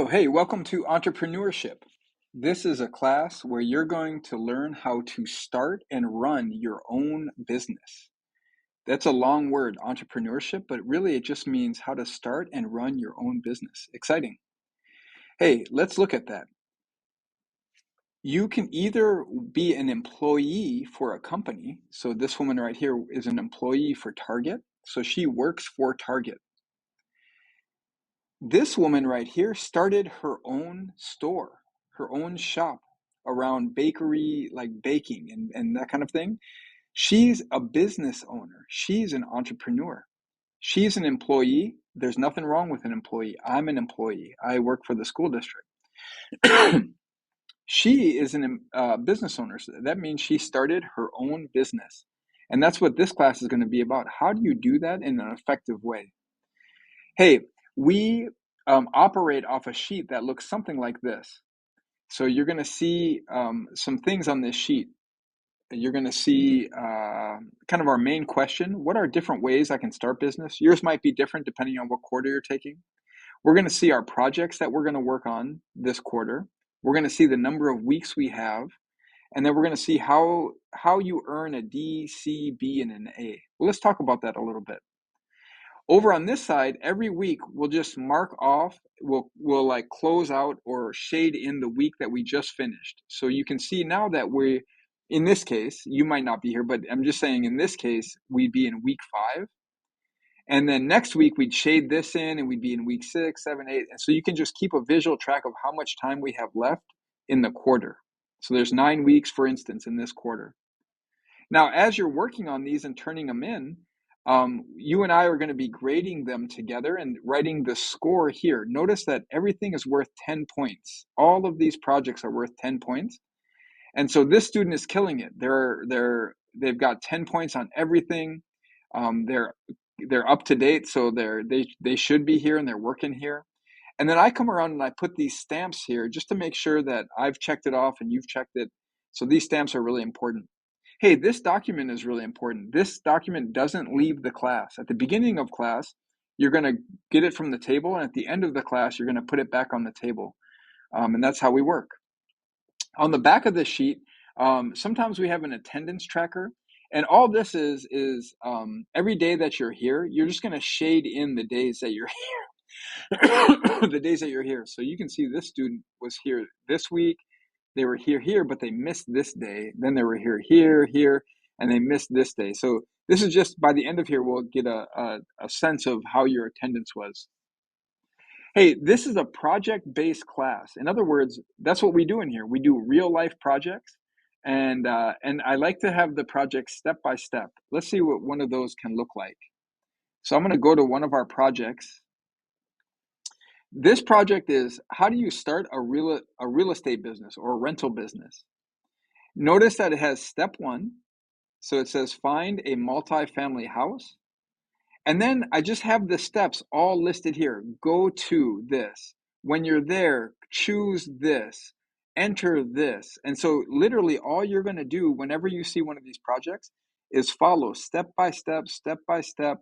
So, hey, welcome to Entrepreneurship. This is a class where you're going to learn how to start and run your own business. That's a long word, entrepreneurship, but really it just means how to start and run your own business. Exciting. Hey, let's look at that. You can either be an employee for a company. So, this woman right here is an employee for Target. So, she works for Target. This woman right here started her own store, her own shop around bakery, like baking and that kind of thing. She's a business owner. She's an entrepreneur. She's an employee. There's nothing wrong with an employee. I'm an employee. I work for the school district. She is a business owner. So that means she started her own business. And that's what this class is going to be about. How do you do that in an effective way? Hey, we operate off a sheet that looks something like this. So you're going to see some things on this sheet. You're going to see kind of our main question. What are different ways I can start business? Yours might be different depending on what quarter you're taking. We're going to see our projects that we're going to work on this quarter. We're going to see the number of weeks we have. And then we're going to see how you earn a D, C, B, and an A. Well, let's talk about that a little bit. Over on this side, every week we'll just mark off, we'll like close out or shade in the week that we just finished. So you can see now that in this case, you might not be here, but I'm just saying in this case, we'd be in week 5. And then next week we'd shade this in and we'd be in week 6, 7, 8. And so you can just keep a visual track of how much time we have left in the quarter. So there's 9 weeks, for instance, in this quarter. Now, as you're working on these and turning them in, you and I are going to be grading them together and writing the score here. Notice that everything is worth 10 points. All of these projects are worth 10 points. And so this student is killing it. They've got 10 points on everything. They're up to date, so they should be here and they're working here. And then I come around and I put these stamps here just to make sure that I've checked it off and you've checked it. So these stamps are really important. Hey, this document is really important. This document doesn't leave the class. At the beginning of class, you're going to get it from the table, and at the end of the class, you're going to put it back on the table. And that's how we work. On the back of this sheet, sometimes we have an attendance tracker. And all this is every day that you're here, you're just going to shade in the days that you're here. The days that you're here. So you can see this student was here this week. They were here, but they missed this day. Then they were here, and they missed this day. So this is just, by the end of here, we'll get a sense of how your attendance was. Hey, this is a project-based class. In other words, that's what we do in here. We do real-life projects, and I like to have the project step by step. Let's see what one of those can look like. So I'm going to go to one of our projects. This project is, how do you start a real estate business or a rental business? Notice that it has step 1. So it says find a multifamily house. And then I just have the steps all listed here. Go to this. When you're there, choose this. Enter this. And so literally all you're going to do whenever you see one of these projects is follow step by step, step by step.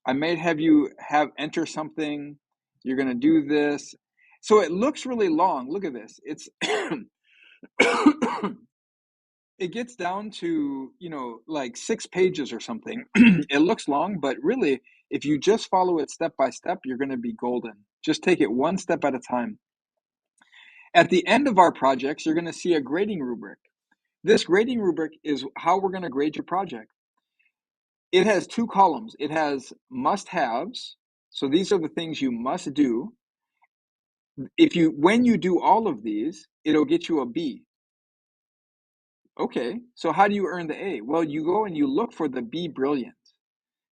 I may have you enter something. You're going to do this. So it looks really long. Look at this. It's it gets down to, like 6 pages or something. It looks long, but really, if you just follow it step by step, you're going to be golden. Just take it one step at a time. At the end of our projects, you're going to see a grading rubric. This grading rubric is how we're going to grade your project. It has 2 columns. It has must-haves. So these are the things you must do. When you do all of these, it'll get you a B. Okay, so how do you earn the A? Well, you go and you look for the B Brilliant.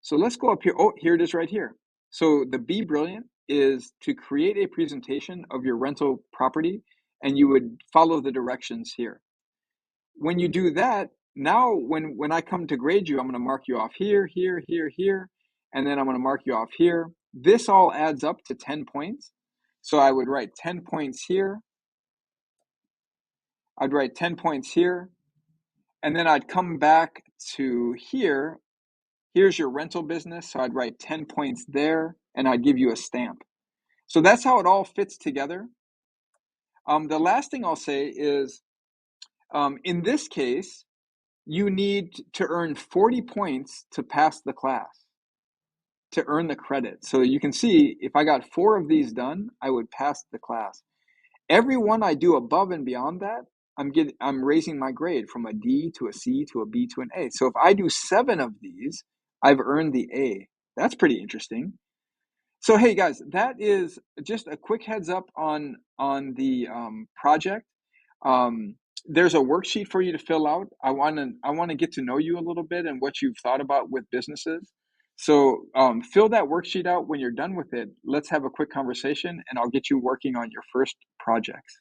So let's go up here. Oh, here it is right here. So the Be Brilliant is to create a presentation of your rental property, and you would follow the directions here. When you do that, now when I come to grade you, I'm going to mark you off here, here, here, here, and then I'm going to mark you off here. This all adds up to 10 points. So I would write 10 points here. I'd write 10 points here. And then I'd come back to here. Here's your rental business. So I'd write 10 points there, and I'd give you a stamp. So that's how it all fits together. The last thing I'll say is, in this case, you need to earn 40 points to pass the class, to earn the credit. So you can see if I got 4 of these done, I would pass the class. Every one I do above and beyond that, I'm raising my grade from a D to a C to a B to an A. So if I do 7 of these, I've earned the A. That's pretty interesting. So hey guys, that is just a quick heads up on the project. Um, there's a worksheet for you to fill out. I want to get to know you a little bit and what you've thought about with businesses. So fill that worksheet out. When you're done with it, let's have a quick conversation, and I'll get you working on your first projects.